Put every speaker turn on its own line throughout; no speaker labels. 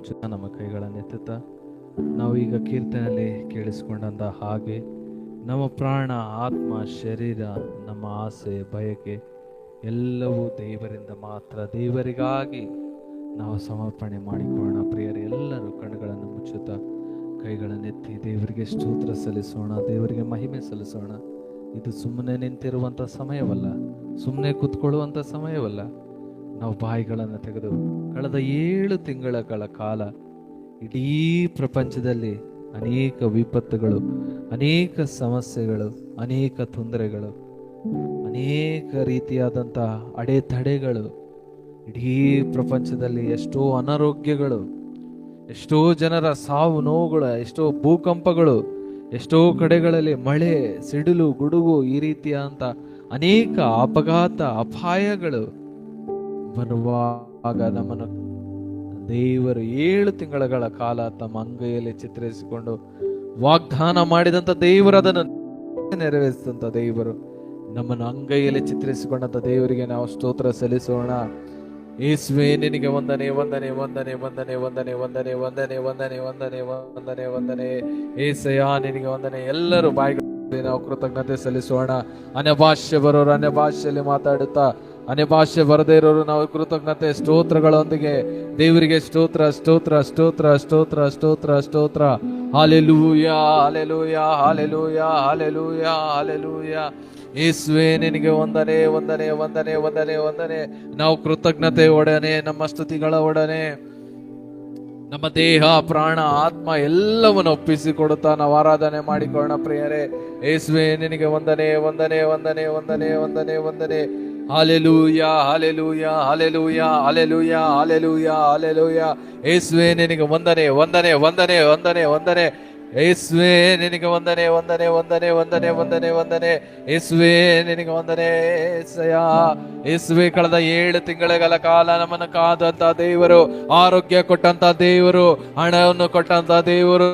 ಮುಚ್ಚುತ್ತಾ ನಮ್ಮ ಕೈಗಳನ್ನು ಎತ್ತುತ್ತಾ ನಾವು ಈಗ ಕೀರ್ತನೆಯಲ್ಲಿ ಕೇಳಿಸಿಕೊಂಡಂತ ಹಾಗೆ ನಮ್ಮ ಪ್ರಾಣ, ಆತ್ಮ, ಶರೀರ, ನಮ್ಮ ಆಸೆ, ಬಯಕೆ ಎಲ್ಲವೂ ದೇವರಿಂದ ಮಾತ್ರ, ದೇವರಿಗಾಗಿ ನಾವು ಸಮರ್ಪಣೆ ಮಾಡಿಕೊಳ್ಳೋಣ. ಪ್ರಿಯರೇ, ಎಲ್ಲರೂ ಕಣ್ಣುಗಳನ್ನು ಮುಚ್ಚುತ್ತಾ ಕೈಗಳನ್ನೆತ್ತಿ ದೇವರಿಗೆ ಸ್ತೋತ್ರ ಸಲ್ಲಿಸೋಣ, ದೇವರಿಗೆ ಮಹಿಮೆ ಸಲ್ಲಿಸೋಣ. ಇದು ಸುಮ್ಮನೆ ನಿಂತಿರುವಂಥ ಸಮಯವಲ್ಲ, ಸುಮ್ಮನೆ ಕೂತ್ಕೊಳ್ಳುವಂಥ ಸಮಯವಲ್ಲ. ನಾವು ಬಾಯಿಗಳನ್ನು ತೆಗೆದು ಕಳೆದ 7 ತಿಂಗಳ ಕಾಲ ಇಡೀ ಪ್ರಪಂಚದಲ್ಲಿ ಅನೇಕ ವಿಪತ್ತುಗಳು, ಅನೇಕ ಸಮಸ್ಯೆಗಳು, ಅನೇಕ ತೊಂದರೆಗಳು, ಅನೇಕ ರೀತಿಯಾದಂಥ ಅಡೆತಡೆಗಳು, ಇಡೀ ಪ್ರಪಂಚದಲ್ಲಿ ಎಷ್ಟೋ ಅನಾರೋಗ್ಯಗಳು, ಎಷ್ಟೋ ಜನರ ಸಾವು ನೋವುಗಳು, ಎಷ್ಟೋ ಭೂಕಂಪಗಳು, ಎಷ್ಟೋ ಕಡೆಗಳಲ್ಲಿ ಮಳೆ, ಸಿಡಿಲು, ಗುಡುಗು, ಈ ರೀತಿಯಾದಂಥ ಅನೇಕ ಅಪಘಾತ, ಅಪಾಯಗಳು ಬರುವಾಗ ನಮ್ಮನ್ನು ದೇವರು 7 ತಿಂಗಳ ಕಾಲ ತಮ್ಮ ಅಂಗೈಯಲ್ಲಿ ಚಿತ್ರಿಸಿಕೊಂಡು ವಾಗ್ದಾನ ಮಾಡಿದಂಥ ದೇವರು, ಅದನ್ನು ನೆರವೇರಿಸಿದಂಥ ದೇವರು, ನಮ್ಮನ್ನು ಅಂಗೈಯಲ್ಲಿ ಚಿತ್ರಿಸಿಕೊಂಡಂಥ ದೇವರಿಗೆ ನಾವು ಸ್ತೋತ್ರ ಸಲ್ಲಿಸೋಣ. ಯೇಸುವೇ, ನಿನಗೆ ವಂದನೆ, ವಂದನೆ, ವಂದನೆ, ವಂದನೆ, ವಂದನೆ, ವಂದನೆ, ವಂದನೆ, ವಂದನೆ, ವಂದನೆ, ವಂದನೆ, ವಂದನೆ. ಏಸಯ್ಯ, ನಿನಗೆ ವಂದನೆ. ಎಲ್ಲರೂ ಬಾಯಿಗಳಲ್ಲಿ ನಾವು ಕೃತಜ್ಞತೆ ಸಲ್ಲಿಸೋಣ. ಅನ್ಯ ಭಾಷೆ ಬರೋರು ಅನ್ಯ ಭಾಷೆಯಲ್ಲಿ ಮಾತಾಡುತ್ತಾ, ಅನ್ಯ ಭಾಷೆ ಬರದೇ ಇರೋರು ನಾವು ಕೃತಜ್ಞತೆ ಸ್ತೋತ್ರಗಳೊಂದಿಗೆ ದೇವರಿಗೆ ಸ್ತೋತ್ರ, ಸ್ತೋತ್ರ, ಸ್ತೋತ್ರ, ಸ್ತೋತ್ರ, ಸ್ತೋತ್ರ, ಸ್ತೋತ್ರ. Hallelujah, hallelujah, hallelujah, hallelujah, hallelujah. ಯೇಸುವೇ, ನಿನಗೆ ವಂದನೆ, ವಂದನೆ, ವಂದನೆ, ವಂದನೆ, ವಂದನೆ. ನಾವು ಕೃತಜ್ಞತೆ ಒಡನೆ, ನಮ್ಮ ಸ್ತುತಿಗಳ ಒಡನೆ ನಮ್ಮ ದೇಹ, ಪ್ರಾಣ, ಆತ್ಮ ಎಲ್ಲವನ್ನು ಒಪ್ಪಿಸಿಕೊಡುತ್ತಾ ನಾವು ಆರಾಧನೆ ಮಾಡಿಕೊಳ್ಳೋಣ. ಪ್ರಿಯರೇ, ಯೇಸುವೇ, ನಿನಗೆ ವಂದನೆ, ವಂದನೆ, ವಂದನೆ, ವಂದನೆ, ವಂದನೆ, ವಂದನೆ. Hallelujah, hallelujah, hallelujah, hallelujah, hallelujah, hallelujah. ಯೇಸುವೇ, ನಿನಗೆ ವಂದನೆ, ವಂದನೆ, ವಂದನೆ, ವಂದನೆ, ವಂದನೆ. ಯೇಸುವೇ, ನಿನಗೆ ವಂದನೆ, ವಂದನೆ, ವಂದನೆ, ವಂದನೆ, ವಂದನೆ, ವಂದನೆ. ಯೇಸುವೇ, ನಿನಗೆ ವಂದನೆ. ಯೇಸುವೇ, ಕಳೆದ 7 ತಿಂಗಳ ಕಾಲ ನಮ್ಮನ್ನು ಕಾದಂತ ದೇವರು, ಆರೋಗ್ಯ ಕೊಟ್ಟಂತ ದೇವರು, ಹಣವನ್ನು ಕೊಟ್ಟಂತ ದೇವರು,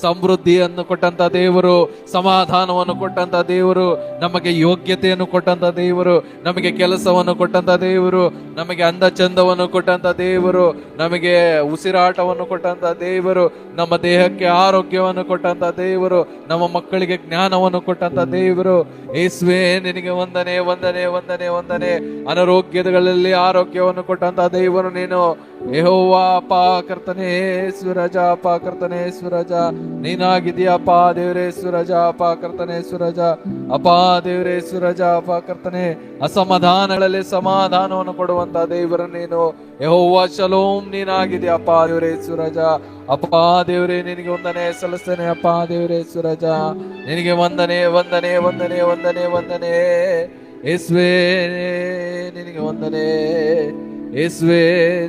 ಸಮೃದ್ಧಿಯನ್ನು ಕೊಟ್ಟಂತ ದೇವರು, ಸಮಾಧಾನವನ್ನು ಕೊಟ್ಟಂತ ದೇವರು, ನಮಗೆ ಯೋಗ್ಯತೆಯನ್ನು ಕೊಟ್ಟಂತ ದೇವರು, ನಮಗೆ ಕೆಲಸವನ್ನು ಕೊಟ್ಟಂತ ದೇವರು, ನಮಗೆ ಅಂದ ಚಂದವನ್ನು ಕೊಟ್ಟಂತ ದೇವರು, ನಮಗೆ ಉಸಿರಾಟವನ್ನು ಕೊಟ್ಟಂತ ದೇವರು, ನಮ್ಮ ದೇಹಕ್ಕೆ ಆರೋಗ್ಯವನ್ನು ಕೊಟ್ಟಂತ ದೇವರು, ನಮ್ಮ ಮಕ್ಕಳಿಗೆ ಜ್ಞಾನವನ್ನು ಕೊಟ್ಟಂತ ದೇವರು. ಯೇಸುವೇ, ನಿನಗೆ ವಂದನೆ, ವಂದನೆ, ವಂದನೆ, ವಂದನೆ. ಅನಾರೋಗ್ಯಗಳಲ್ಲಿ ಆರೋಗ್ಯವನ್ನು ಕೊಟ್ಟಂತ ದೇವರು ನೀನು. ಯೆಹೋವ ಅಪ್ಪ ಕರ್ತನೇ ಸ್ವರಜ, ಅಪ್ಪ ಕರ್ತನೇ ಸ್ವರಜ ನೀನಾಗಿದೆಯಪ್ಪ ದೇವರೇ. ಸ್ವರಜ ಅಪ್ಪ ಕರ್ತನೇ ಸ್ವರಜ, ಅಪ್ಪ ದೇವರೇ ಸ್ವರಜ, ಅಪ್ಪ ಕರ್ತನೇ. ಅಸಮಾಧಾನಗಳಲ್ಲಿ ಸಮಾಧಾನವನ್ನು ಕೊಡುವಂತ ದೇವರು ನೀನು. ಯೆಹೋವ ಶಲೋಮ್ ನೀನಾಗಿದೆಯಪ್ಪ ದೇವರೇ ಸ್ವರಜ, ಅಪ್ಪ ದೇವರೇ. ನಿನಗೆ ವಂದನೆ ಸಲ್ಲಿಸ್ತೇನೆ ಅಪ್ಪ ದೇವರೇ ಸ್ವರಜ. ನಿನಗೆ ವಂದನೆ, ವಂದನೆ, ವಂದನೆ, ವಂದನೆ, ವಂದನೆ. ಯೇಸುವೇ, ನಿನಗೆ ವಂದನೆ. ಯೇಸುವೇ,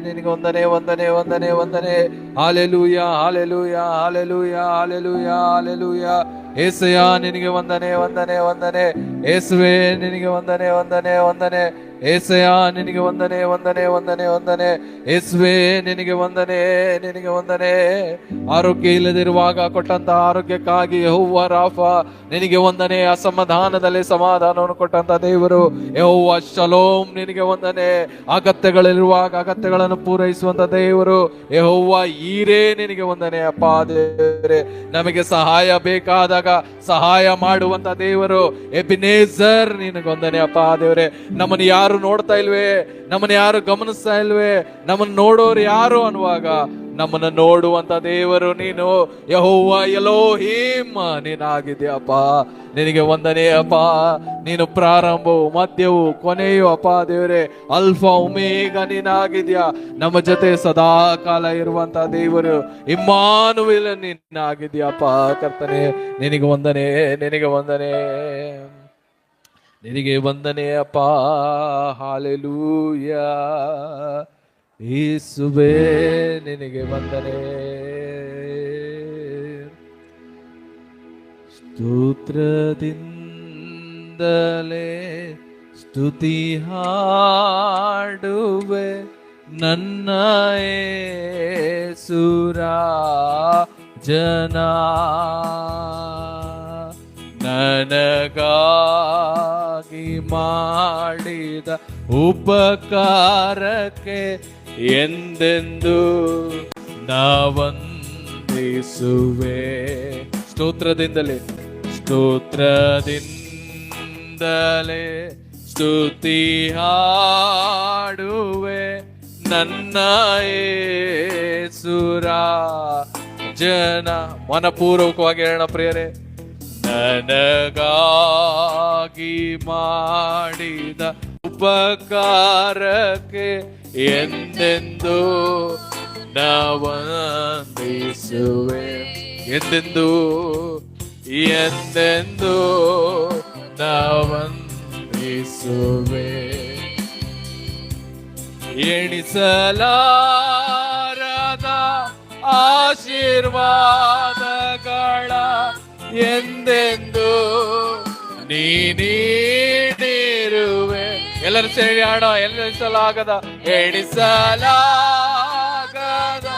ನಿನಗೆ ವಂದನೆ, ವಂದನೆ, ವಂದನೆ, ವಂದನೆ. Hallelujah, hallelujah, hallelujah, hallelujah, hallelujah. Yesayya, ನಿನಗೆ ವಂದನೆ, ವಂದನೆ, ವಂದನೆ. ಯೇಸುವೇ, ನಿನಗೆ ವಂದನೆ, ವಂದನೆ, ವಂದನೆ. ಯೇಸಯ್ಯ, ನಿನಗೆ ವಂದನೆ, ವಂದನೆ, ವಂದನೆ, ವಂದನೆ. ಯೇಸುವೇ, ನಿನಗೆ ವಂದನೆ, ನಿನಗೆ ವಂದನೆ. ಆರೋಗ್ಯ ಇಲ್ಲದಿರುವಾಗ ಕೊಟ್ಟಂತ ಆರೋಗ್ಯಕ್ಕಾಗಿ ಯೆಹೋವ ರಾಫ ನಿನಗೆ ವಂದನೆ. ಅಸಮಾಧಾನದಲ್ಲಿ ಸಮಾಧಾನವನ್ನು ಕೊಟ್ಟಂತ ದೇವರು ಯೆಹೋವ ಶಲೋಮ್ ನಿನಗೆ ವಂದನೆ. ಅಗತ್ಯಗಳಿರುವಾಗ ಅಗತ್ಯಗಳನ್ನು ಪೂರೈಸುವಂತ ದೇವರು ಯೆಹೋವ ಈರೇ ನಿನಗೆ ವಂದನೆ ಅಪ್ಪ ದೇವರೇ. ನಮಗೆ ಸಹಾಯ ಬೇಕಾದಾಗ ಸಹಾಯ ಮಾಡುವಂತ ದೇವರು ಎಬಿನೇಜರ್ ನಿನಗೆ ವಂದನೆ ಅಪ್ಪ ದೇವರೇ. ನಮ್ಮನ್ನು ಯಾರು ನೋಡ್ತಾ ಇಲ್ವೇ, ನಮ್ಮನ್ನು ಯಾರು ಗಮನಿಸ್ತಾ ಇಲ್ವೇ, ನಮ್ಮನ್ನು ನೋಡೋರು ಯಾರು ಅನ್ನುವಾಗ ನಮ್ಮನ್ನು ನೋಡುವಂತ ದೇವರು ನೀನು. ಯೆಹೋವ ಎಲೋಹಿಮ್ ನೀನಾಗಿದೆಯಪ್ಪ. ನಿನಗೆ ವಂದನೆ ಅಪ್ಪ. ನೀನು ಪ್ರಾರಂಭವು ಮಧ್ಯವು ಕೊನೆಯು ಅಪ್ಪ ದೇವರೇ. Alpha omega ನೀನಾಗಿದ್ಯಾ. ನಮ್ಮ ಜೊತೆ ಸದಾ ಕಾಲ ಇರುವಂತ ದೇವರು ಇಮ್ಮಾನುವೇಲ್ ನೀನಾಗಿದ್ಯಪ್ಪ ಕರ್ತನೆ. ನಿನಗೆ ವಂದನೆ, ನಿನಗೆ ವಂದನೆ, ನಿನಗೆ ವಂದನೆ ಅಪ್ಪ. ಹಾಲೆಲೂಯಾ. ಯೇಸುವೇ, ನಿನಗೆ ವಂದನೆ. ಸ್ತೋತ್ರದಿಂದಲೇ ಸ್ತುತಿ ಹಾಡುವೆ ನನ್ನ ಯೇಸುರಾಜನ. ನನಗಾಗಿ ಮಾಡಿದ ಉಪಕಾರಕ್ಕೆ ಎಂದೆಂದು ನಾವಂದಿಸುವೆ. ಸ್ತೋತ್ರದಿಂದಲೇ ಸ್ತುತಿ ಹಾಡುವೆ ನನ್ನ ಯೇಸುರಾಜನ. ಮನಪೂರ್ವಕವಾಗಿ ಹೇಳೋಣ ಪ್ರಿಯರೇ. ನನಗಾಗಿ ಮಾಡಿದ ಉಪಕಾರಕ್ಕೆ ಎಂದೆಂದು ನಾವಂದಿಸುವೆ. ಎಂದೆಂದು ಎಂದೆಂದು ನಾವಂದಿಸುವೆ. ಎಣಿಸಲಾರದ ಆಶೀರ್ವಾದಗಳ ಎಂದೆಂದು ನೀ ನೀಡಿರುವೆ. ಎಲ್ಲರೂ ಸೇರಿ ಹಾಡೋ. ಎಣಿಸಲಾಗದ ಎಣಿಸಲಾಗದ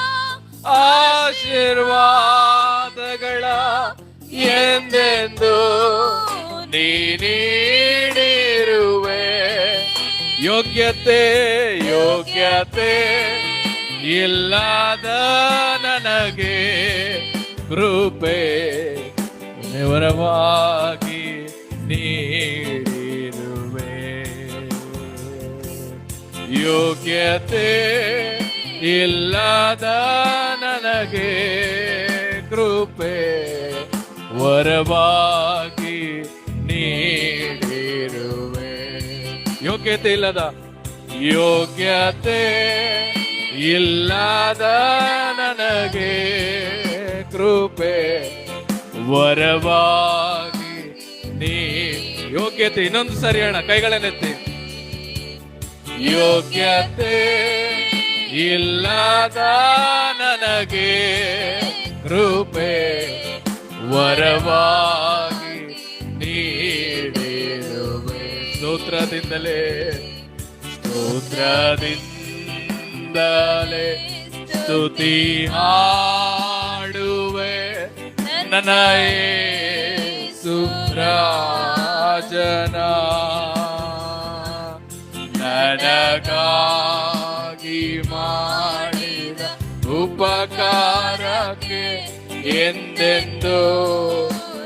ಆಶೀರ್ವಾದಗಳ ಎಂದೆಂದು ನೀ ನೀಡಿರುವೆ. ಯೋಗ್ಯತೆ ಇಲ್ಲದ ನನಗೆ ಕೃಪೆ ವರವಾಗಿ ನೀಡಿರುವೆ. ಯೋಗ್ಯತೆ ಇಲ್ಲದ ನನಗೆ ಕೃಪೆ ವರವಾಗಿ ನೀಡಿರುವೆ. ಯೋಗ್ಯತೆ ಇಲ್ಲದ ನನಗೆ ಕೃಪೆ ವರವಾಗಿ ನೀ. ಯೋಗ್ಯತೆ ಇನ್ನೊಂದು ಸರಿ ಅಣ್ಣ, ಕೈಗಳನ್ನೆತ್ತಿ. ಯೋಗ್ಯತೆ ಇಲ್ಲದ ನನಗೆ ಕೃಪೆ ವರವಾಗಿ ನೀಡಿರುವೆ. ಸ್ತೋತ್ರದಿಂದಲೇ ಸ್ತುತಿ ಹಾಡುವೆ ನನ್ನ ಯೇಸುರಾಜನ. ನನಗಾಗಿ ಮಾಡಿದ ಉಪಕಾರಕ್ಕೆ ಎಂದೆಂದು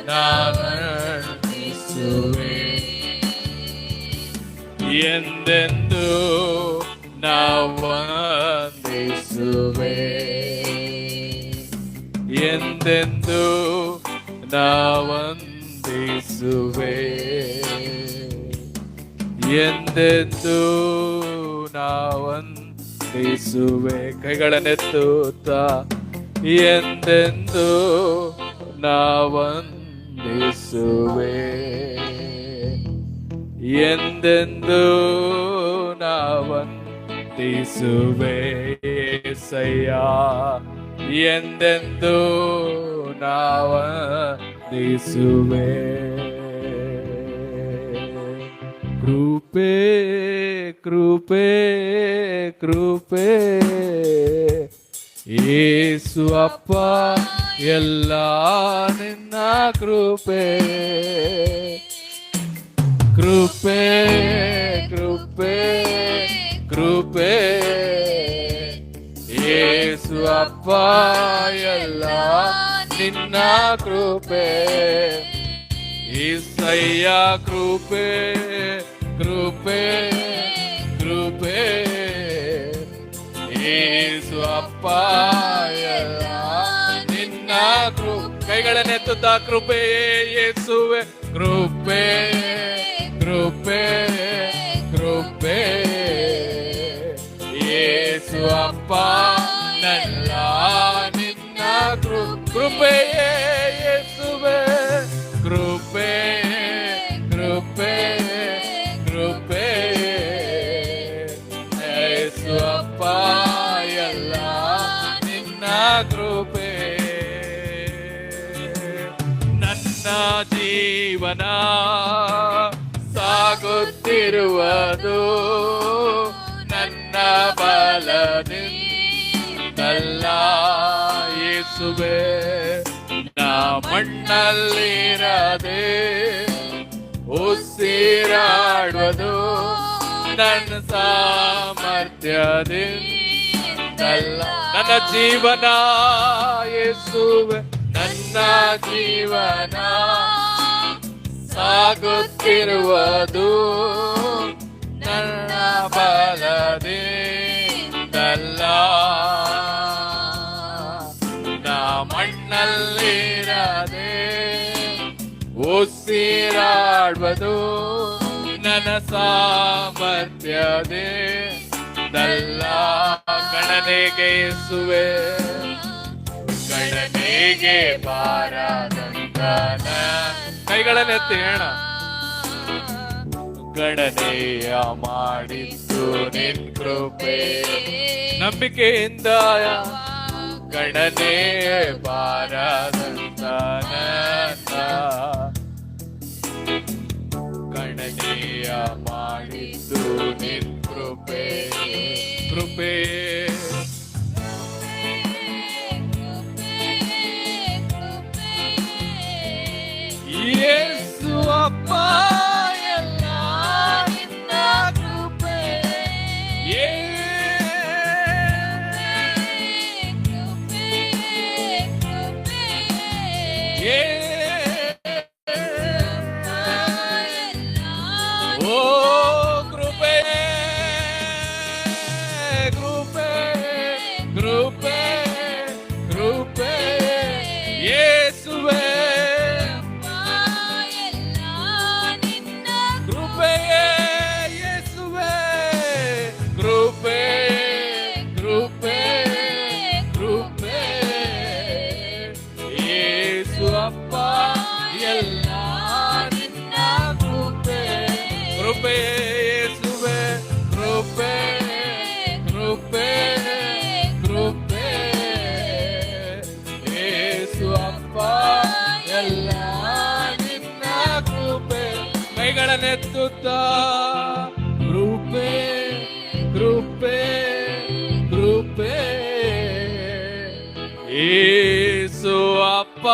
ನಾವಂದಿಸುವೆ. ಎಂದೆಂದು ನಾವಂದಿಸುವೆ. ಎಂದೆಂದು ನಾವಂದಿಸುವೆ. ಎಂದೆಂದು ನಾವಂದಿಸುವೆ. ಕೈಗಳನ್ನೆತ್ತುತ್ತಾ ಎಂದೆಂದು ನಾವಂದಿಸುವೆ. ಎಂದೆಂದು ನಾವಂದಿಸುವೆ. యేసయ్య ಎಂದೆಂದು ನಾವಂದಿಸುವೆ. ಕೃಪೆ ಕೃಪೆ ಕೃಪೆ ಯೇಸು ಅಪ್ಪ ಎಲ್ಲ ನಿನ್ನ ಕೃಪೆ. ಕೃಪೆ ಕೃಪೆ ಕೃಪೆ ಯೇಸು ಅಪ್ಪ ಎಲ್ಲ ನಿನ್ನ ಕೃಪೆ. యేసయ్య ಕೃಪೆ ಕೃಪೆ ಕೃಪೆ ಯೇಸು ಅಪ್ಪ ಎಲ್ಲ ನಿನ್ನ ಕೃಪೆ. ಕೈಗಳನ್ನೆತ್ತುತ್ತಾ ಕೃಪೆ ಯೇಸುವೆ. ಕೃಪೆ ಕೃಪೆ ಕೃಪೆ ಯೇಸು ಅಪ್ಪ ಎಲ್ಲ ನಿನ್ನ ಕೃಪೆ. ಯೇಸುವೆ ಕೃಪೆ ಕೃಪೆ ಕೃಪೆ ಯೇಸು ಅಪ್ಪ ಎಲ್ಲ ನಿನ್ನ ಕೃಪೆ. ನನ್ನ ಜೀವನ ಸಾಗುತ್ತಿರುವುದು ನನ್ನ ಬಲದಿಂದಲ್ಲ ಯೇಸುವೆ. ನಾ ಮಣ್ಣಲ್ಲಿರದೆ ಉಸಿರಾಡುವುದು ನನ್ನ ಸಾಮರ್ಥ್ಯದಿಂದ ನನ್ನ ಜೀವನ ಯೇಸುವೆ, ನನ್ನ ಜೀವನ ಸಾಗುತ್ತಿರುವುದು ನನ್ನ ಬಲದಿಂದಲ್ಲ. ನಾ ಮಣ್ಣಲ್ಲಿರದೆ ಉಸಿರಾಡುವುದು ನನ್ನ ಸಾಮರ್ಥ್ಯದಿಂದಲ್ಲ. ಗಣನೆಗೆ ಯೇಸುವೆ, ಗಣನೆಗೆ ಬಾರದಂತ ಕೈಗಳನ್ನೆತ್ತಿ ಹೇಳ. ಗಣನೆಯ ಮಾಡಿದ್ದು ನಿನ್ ಕೃಪೆ, ನಂಬಿಕೆಯಿಂದ ಗಣನೆ ಬಾರದಂತ ಗಣನೆಯ ಮಾಡಿದ್ದು ನಿನ್ ಕೃಪೆ. ಕೃಪೆ ಯೇಸು ಅಪ್ಪ, ಎಲ್ಲ ನಿನ್ನ ಕೃಪೆ. ಓ ಕೃಪೆ, ಕೃಪೆ, ಕೃಪೆ, ಕೃಪೆ ಯೇಸುವೆ, ಕೃಪೆ ಯೇಸುವೆ, ಕೃಪೆ, ಕೃಪೆ, ಕೃಪೆ ಯೇಸು ಅಪ್ಪ, ಎಲ್ಲ ನಿನ್ನ ಕೃಪೆ. ಕೃಪೆ ಯೇಸುವೆ, ಕೃಪೆ, ಕೃಪೆ, ಕೃಪೆ ಯೇಸು ಅಪ್ಪ, ಎಲ್ಲ ನಿನ್ನ ಕೃಪೆ. ಕೈಗಳನ್ನೆತ್ತುತ್ತಾ ಕೃಪೆ, ಕೃಪೆ, ಕೃಪೆ ಯೇಸು ಅಪ್ಪ,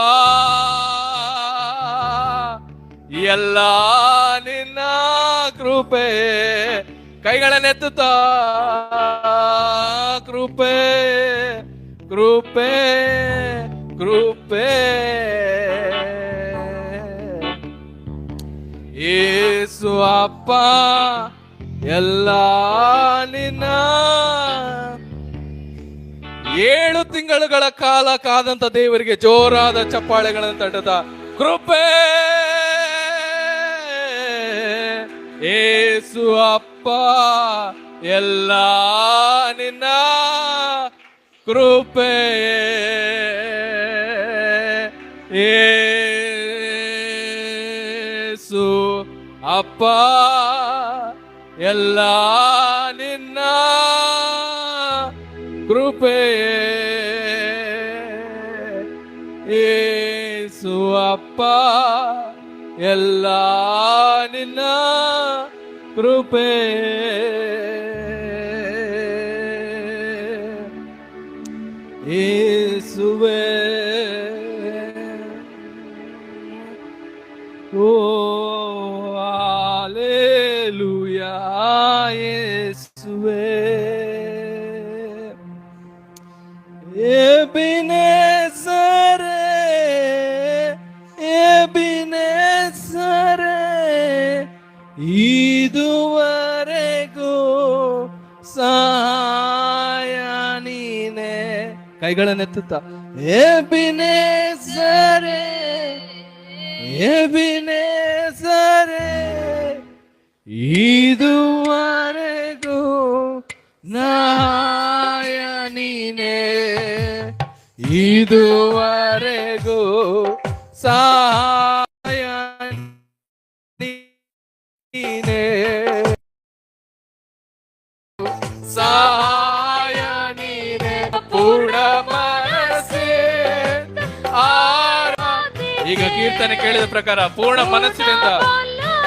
ಎಲ್ಲ ನಿನ್ನ ಕೃಪೆ. ಕೈಗಳನ್ನೆತ್ತುತ್ತಾ ಕೃಪೆ, ಕೃಪೆ, ಕೃಪೆ ಯೇಸು ಅಪ್ಪ, ಎಲ್ಲ ನಿನ್ನ. 7 ತಿಂಗಳುಗಳ ಕಾಲ ಕಾದಂತ ದೇವರಿಗೆ ಜೋರಾದ ಚಪ್ಪಾಳೆಗಳನ್ನು ತಟ್ಟದ ಕೃಪೆ ಯೇಸು ಅಪ್ಪ, ಎಲ್ಲ ನಿನ್ನ ಕೃಪೆ. ಯೇಸು ಅಪ್ಪ, ಎಲ್ಲ ನಿನ್ನ ಕೃಪೆ. ಯೇಸು ಅಪ್ಪ, ಎಲ್ಲ ನಿನ್ನ ಕೃಪೆ. ಯೇಸುವೆ, ಓ ಹಲ್ಲೆಲೂಯಾ ಯೇಸುವೆ. ಎಬಿನೆಜರೇ, ಎಬಿನೆಜರೇ, ಇದುವರೆಗೂ ಸಹಾಯ ನೀನೆ. ಕೈಗಳನ್ನೆತ್ತುತ್ತ ಎಬಿನೆಜರೇ, ಎಬಿನೆಜರೇ, ಇದುವರೆಗೂ ಸಹಾಯ ನೀನೆ. ಇದುವರೆಗೂ ಸಹಾಯ ನೀನೆ, ಸಹಾಯ ನೀನೆ. ಪೂರ್ಣ ಮನಸ್ಸಿನಿಂದ ಈಗ ಕೀರ್ತನೆ ಕೇಳಿದ ಪ್ರಕಾರ ಪೂರ್ಣ ಮನಸ್ಸಿನಿಂದ,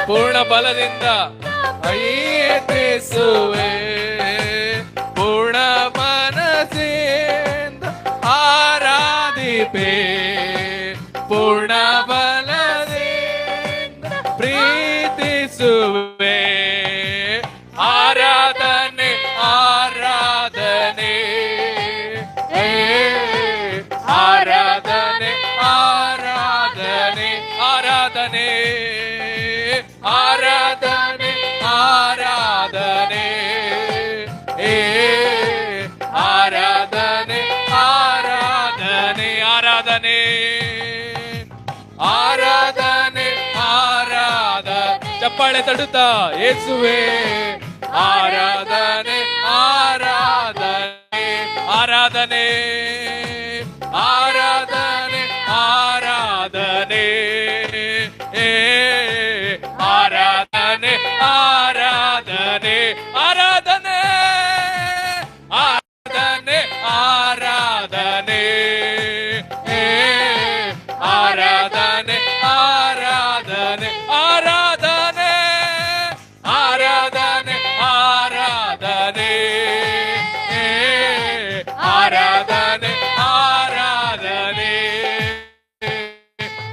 ಪೂರ್ಣ ಬಲದಿಂದ ಯೇಸುವೆ, ಪೂರ್ಣ ಮನಸ್ಸಿನಿಂದ ಆರಾಧಿಪೆ. ಪೂರ್ಣ ಬಲದಿಂದ ಪ್ರೀತಿಸುವೆ. ಆರಾಧನೆ, ಆರಾಧನೆ ಆರಾಧನೆ ಆರಾಧನೆ ಆರಾಧನೆ ಏ ಆರಾಧನೆ ಆರಾಧನೆ ಆರಾಧನೆ ಆರಾಧನೆ ಆರಾಧನೆ ಚಪ್ಪಾಳೆ ತಡುತ್ತಾ ಯೇಸುವೆ ಆರಾಧನೆ ಆರಾಧನೆ ಆರಾಧನೆ ಆರಾಧನೆ ಆರಾಧನೆ ಏ ಆರಾಧನೆ ಆರಾಧನೆ ಆರಾಧನೆ ಆರಾಧನೆ ಆರಾಧನೆ ಏ ಆರಾಧನೆ ಆರಾಧನೆ ಆರಾಧನೆ ಆರಾಧನೆ ಆರಾಧನೆ ಏ ಆರಾಧನೆ ಆರಾಧನೆ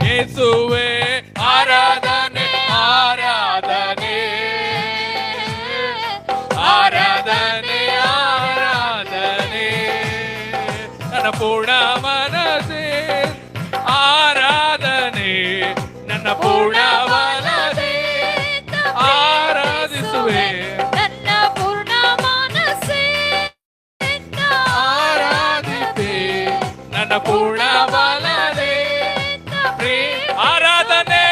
ಯೇಸುವೆ ಆರಾಧನೆ ಆರಾಧನೆ ಆರಾಧನೆ ಆರಾಧನೆ ನನ್ನ ಪೂರ್ಣ ಮನಸ್ಸೇ ಆರಾಧನೆ ನನ್ನ ಪೂರ್ಣ ಮನಸ್ಸೇ ಆರಾಧಿಸುವೆ
ನನ್ನ ಪೂರ್ಣ ಮನಸ್ಸೇ
ಆರಾಧಿಸೆ ನನ್ನ ಪೂರ್ಣ ಬಲದೆ ಆರಾಧನೆ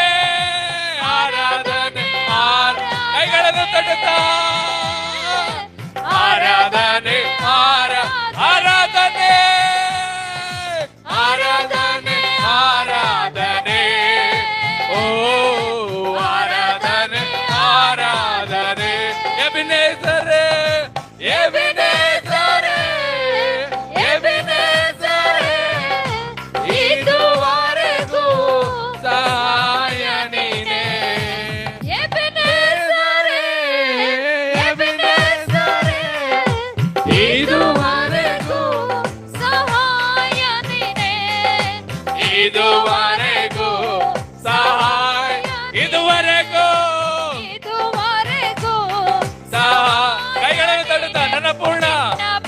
ಆರಾಧನೆ ಕೈಗಳನ್ನು ತಟ್ಟುತ್ತಾ ಆರಾಧನೆ ಆರಾಧನೆ ಆರಾಧನೆ ಆರಾಧನೆ ಓ ಆರಾಧನೆ ಆರಾಧನೆ ಎಬಿನೇಸರೇ ಎಬಿನೇಸರೇ ಎಬಿನೇಸರೇ ಇದುವರೆಗೂ ಸಹಾಯ ನೀನೇ
ಎಬೆನೆಜರೇ ಎಬೆನೆಜರೇ
ಇದುವರೆಗೂ
ಸಹಾಯ ನೀನೇ
ಇದುವರೆಗೂ ಸಹಾಯ ಇದುವರೆಗೂ
ಇದುವರೆಗೂ
ಕೈಗಳನ್ನು ತಡುತ್ತಾ ನನ್ನ ಪೂರ್ಣ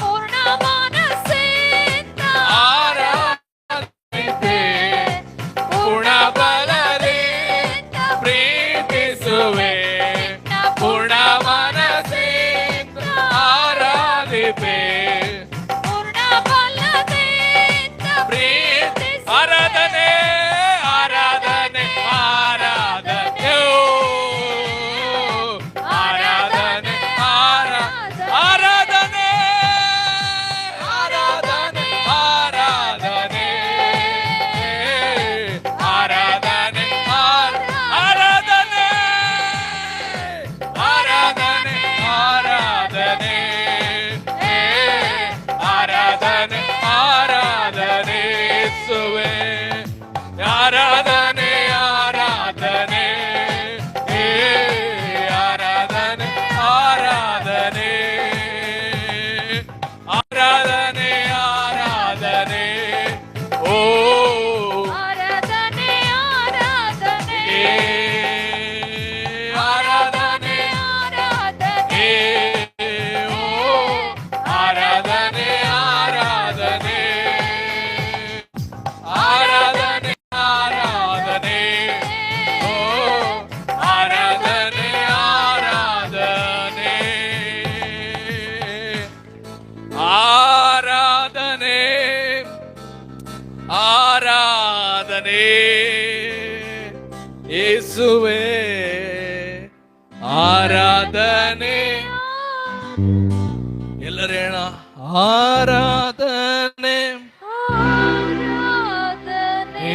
ಪೂರ್ಣ ಮನಸ್ಸಿಂದ
ಆರಾಧಿಸೆ ಪೂರ್ಣ ಬಲದಿಂದ ಪ್ರೀತಿಸುವೆ ಪೂರ್ಣ ಮನಸ್ಸಿಂದ ಆರಾಧಿಸೆ
ಪೂರ್ಣ ಬಲದಿಂದ
ಪ್ರೀತಿ ಆರಾಧನೆ ಆರಾಧನೆ ಆರಾಧನೆ ಓ, ಆರಾಧನೆ ಆರಾಧನೆ ಆರಾಧನೆ ಆರಾಧನೆ ಆರಾಧನೆ ಆರಾಧನೆ ಆರಾಧನೆ ಆರಾಧನೆ ಆರಾಧನೆ ಆರಾಧನೆ ಯೇಸುವೆ ಆರಾಧನೆ ಆರಾಧನೆ ಆರಾಧನೆ ಆರಾಧನೆ ಆರಾಧನೆ ಆರಾಧನೆ ಓ
ಆರಾಧನೆ ಆರಾಧನೆ
ಆರಾಧನೆ
ಆರಾಧನೆ
ಓ ಆರಾಧನೆ ಆರಾಧನೆ ಆರಾಧನೆ ಆರಾಧನೆ ಓ ಆರಾಧನೆ ಆರಾಧನೆ ಆರಾಧನೆ ಆರಾಧನೆ ಯೇಸುವೆ ಆರಾಧನೆ ಎಲ್ಲರೂ ಹೇಳ ಆರಾಧನೆ
ಆರಾಧನೆ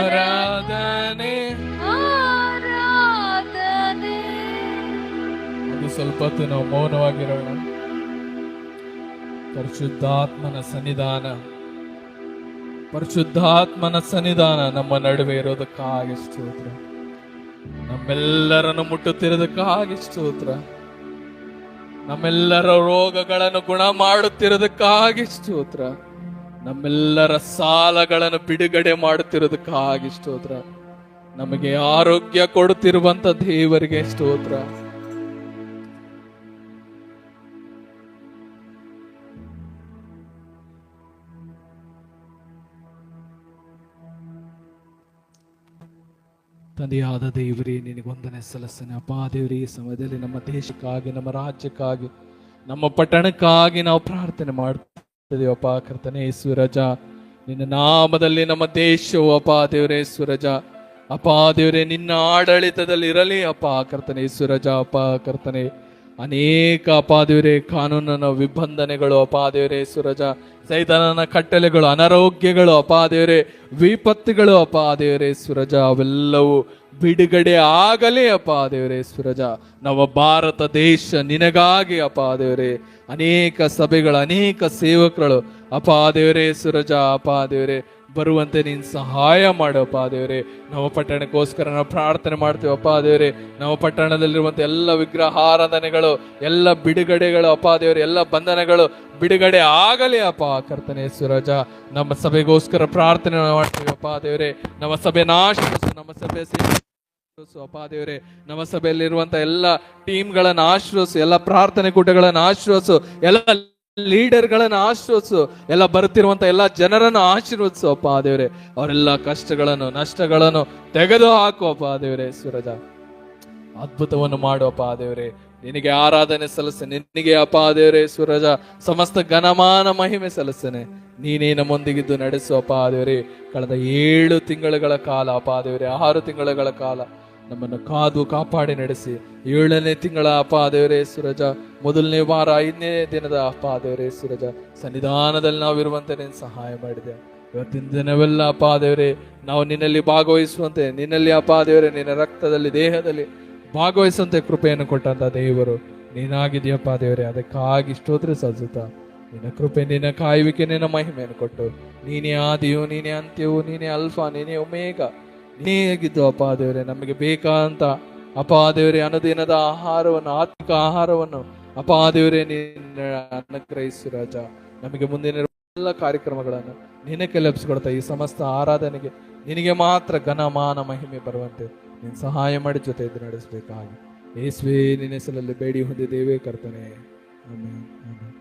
ಆರಾಧನೆ
ಆರಾಧನೆ
ಒಂದು ಸ್ವಲ್ಪ ಹೊತ್ತು ನಾವು ಮೌನವಾಗಿರೋಣ. ಪರಿಶುದ್ಧಾತ್ಮನ ಸನ್ನಿಧಾನ ನಮ್ಮ ನಡುವೆ ಇರೋದಕ್ಕಾಗಿ ಸ್ತೋತ್ರ. ನಮ್ಮೆಲ್ಲರನ್ನು ಮುಟ್ಟುತ್ತಿರೋದಕ್ಕಾಗಿ ಸ್ತೋತ್ರ. ನಮ್ಮೆಲ್ಲರ ರೋಗಗಳನ್ನು ಗುಣ ಮಾಡುತ್ತಿರೋದಕ್ಕಾಗಿ ಸ್ತೋತ್ರ. ನಮ್ಮೆಲ್ಲರ ಸಾಲಗಳನ್ನು ಬಿಡುಗಡೆ ಮಾಡುತ್ತಿರೋದಕ್ಕಾಗಿ ಸ್ತೋತ್ರ. ನಮಗೆ ಆರೋಗ್ಯ ಕೊಡುತ್ತಿರುವಂತ ದೇವರಿಗೆ ಸ್ತೋತ್ರ. ತಂದೆಯಾದ ದೇವರೇ, ನಿನಗೊಂದನೆ ಸಲ್ಲಿಸ್ತೇನೆ ಅಪ್ಪ ದೇವರೇ. ಈ ಸಮಯದಲ್ಲಿ ನಮ್ಮ ದೇಶಕ್ಕಾಗಿ, ನಮ್ಮ ರಾಜ್ಯಕ್ಕಾಗಿ, ನಮ್ಮ ಪಟ್ಟಣಕ್ಕಾಗಿ ನಾವು ಪ್ರಾರ್ಥನೆ ಮಾಡ್ತಿದ್ದೇವಪ್ಪ ಕರ್ತನೇ ಯೇಸುರಾಜ. ನಿನ್ನ ನಾಮದಲ್ಲಿ ನಮ್ಮ ದೇಶವು ಅಪ್ಪ ದೇವರೇ ಯೇಸುರಾಜ, ಅಪ್ಪ ದೇವರೇ ನಿನ್ನ ಆಡಳಿತದಲ್ಲಿ ಇರಲಿ ಅಪ್ಪ ಕರ್ತನೇ ಯೇಸುರಾಜ. ಅಪ್ಪ ಕರ್ತನೆ, ಅನೇಕ ಅಪ್ಪ ದೇವರೇ ಕಾನೂನನ ವಿಬಂಧನೆಗಳು ಅಪ್ಪ ದೇವರೇ ಯೇಸುರಾಜ, ಸೈತಾನನ ಕಟ್ಟಳೆಗಳು, ಅನಾರೋಗ್ಯಗಳು ಅಪ್ಪ ದೇವರೇ, ವಿಪತ್ತುಗಳು ಅಪ್ಪ ದೇವರೇ ಯೇಸುರಾಜ, ಅವೆಲ್ಲವೂ ಬಿಡುಗಡೆ ಆಗಲಿ ಅಪ್ಪ ದೇವರೇ ಯೇಸುರಾಜ. ನಮ್ಮ ಭಾರತ ದೇಶ ನಿನಗಾಗಿ ಅಪ್ಪ ದೇವರೇ ಅನೇಕ ಸಭೆಗಳು, ಅನೇಕ ಸೇವಕರು ಅಪ್ಪ ದೇವರೇ ಯೇಸುರಾಜ, ಅಪ್ಪ ದೇವರೇ ಬರುವಂತೆ ನೀನು ಸಹಾಯ ಮಾಡಪ್ಪ ದೇವರೇ. ನಮ್ಮ ಪಟ್ಟಣಕ್ಕೋಸ್ಕರ ನಾವು ಪ್ರಾರ್ಥನೆ ಮಾಡ್ತೀವಿ ಅಪ್ಪ ದೇವರೇ. ನಮ್ಮ ಪಟ್ಟಣದಲ್ಲಿರುವಂಥ ಎಲ್ಲ ವಿಗ್ರಹಾರಾಧನೆಗಳು, ಎಲ್ಲ ಬಿಡುಗಡೆಗಳು ಅಪ್ಪ ದೇವರೇ, ಎಲ್ಲ ಬಂಧನಗಳು ಬಿಡುಗಡೆ ಆಗಲಿ ಅಪ್ಪ ಕರ್ತನೇ ಯೇಸುರಾಜ. ನಮ್ಮ ಸಭೆಗೋಸ್ಕರ ಪ್ರಾರ್ಥನೆ ಮಾಡ್ತೀವಿ ಅಪ್ಪ ದೇವರೇ. ನಮ್ಮ ಸಭೆ ಆಶೀರ್ವದಿಸು, ನಮ್ಮ ಸಭೆ ಅಪ್ಪ ದೇವರೇ. ನಮ್ಮ ಸಭೆಯಲ್ಲಿರುವಂತ ಎಲ್ಲ ಟೀಮ್ಗಳನ್ನು ಆಶೀರ್ವದಿಸು, ಎಲ್ಲ ಪ್ರಾರ್ಥನೆ ಕೂಟಗಳನ್ನು ಆಶೀರ್ವದಿಸು, ಎಲ್ಲ ಲೀಡರ್ಗಳನ್ನು ಆಶೀರ್ವದಿಸು, ಎಲ್ಲ ಬರುತ್ತಿರುವಂತ ಎಲ್ಲ ಜನರನ್ನು ಆಶೀರ್ವದಿಸು ಅಪ್ಪ ದೇವರೇ. ಅವರೆಲ್ಲ ಕಷ್ಟಗಳನ್ನು, ನಷ್ಟಗಳನ್ನು ತೆಗೆದು ಹಾಕು ಅಪ್ಪ ದೇವರೇ ಯೇಸುರಾಜ. ಅದ್ಭುತವನ್ನು ಮಾಡುವಪ್ಪ ದೇವರೇ. ನಿನಗೆ ಆರಾಧನೆ ಸಲ್ಲಿಸ್ತೇನೆ, ನಿನಗೆ ಅಪ್ಪ ದೇವರೇ ಯೇಸುರಾಜ ಸಮಸ್ತ ಘನಮಾನ ಮಹಿಮೆ ಸಲ್ಲಿಸ್ತೇನೆ. ನೀನೇ ನಮ್ಮೊಂದಿಗಿದ್ದು ನಡೆಸುವಪ್ಪ ದೇವರೇ. ಕಳೆದ 7 ತಿಂಗಳುಗಳ ಕಾಲ ಅಪ್ಪ ದೇವರೇ, 6 ತಿಂಗಳುಗಳ ಕಾಲ ನಮ್ಮನ್ನು ಕಾದು ಕಾಪಾಡಿ ನಡೆಸಿ 7ನೇ ತಿಂಗಳ ಅಪ್ಪ ದೇವರೇ ಯೇಸುರಾಜ, 1ನೇ ವಾರ 5ನೇ ದಿನದ ಅಪ್ಪ ದೇವರೇ ಯೇಸುರಾಜ ಸನ್ನಿಧಾನದಲ್ಲಿ ನಾವಿರುವಂತೆ ನೀನು ಸಹಾಯ ಮಾಡಿದೆ. ಇವತ್ತಿನ ದಿನವೆಲ್ಲ ಅಪ್ಪ ದೇವರೇ ನಾವು ನಿನ್ನಲ್ಲಿ ಭಾಗವಹಿಸುವಂತೆ, ನಿನ್ನಲ್ಲಿ ಅಪ್ಪ ದೇವರೇ ನಿನ್ನ ರಕ್ತದಲ್ಲಿ, ದೇಹದಲ್ಲಿ ಭಾಗವಹಿಸುವಂತೆ ಕೃಪೆಯನ್ನು ಕೊಟ್ಟಂತ ದೇವರು ನೀನಾಗಿದೆಯಪ್ಪ ದೇವರೇ. ಅದಕ್ಕಾಗಿ ಸ್ತೋತ್ರ ಸಲ್ಲಿಸುತ್ತಾ ನಿನ್ನ ಕೃಪೆ, ನಿನ್ನ ಕಾಯುವಿಕೆ, ನಿನ್ನ ಮಹಿಮೆಯನ್ನು ಕೊಟ್ಟು ನೀನೇ ಆದಿಯು, ನೀನೇ ಅಂತ್ಯವು, ನೀನೇ ಅಲ್ಫಾ, ನೀನೇ ಒಮೇಗ, ನೀನೇ ಆಗಿದ್ದು ಅಪ್ಪ ದೇವರೇ. ನಮಗೆ ಬೇಕಾದಂತ ಅಪ್ಪ ದೇವರೇ ಅನುದಿನದ ಆಹಾರವನ್ನು, ಆತ್ಮಿಕ ಆಹಾರವನ್ನು ಅಪ್ಪ ದೇವರೇ ನಿನ್ನ ಅನುಗ್ರಹಿಸು ರಾಜ. ನಮಗೆ ಮುಂದಿನ ಎಲ್ಲ ಕಾರ್ಯಕ್ರಮಗಳನ್ನು ನಿನಕ್ಕೆ ಲಭಿಸಿಕೊಡ್ತಾ ಈ ಸಮಸ್ತ ಆರಾಧನೆಗೆ ನಿನಗೆ ಮಾತ್ರ ಘನಮಾನ ಮಹಿಮೆ ಬರುವಂತೆ ನೀನು ಸಹಾಯ ಮಾಡಿ ಜೊತೆ ಇದ್ದು ನಡೆಸಬೇಕಾಗಿ ಯೇಸುವೇ ನಿನ್ನ ಹೆಸರಲ್ಲಿ ಬೇಡಿ ಹೊಂದಿದ್ದೇವೆ ಕರ್ತನೇ. ಆಮೆನ್. ಆಮೆನ್.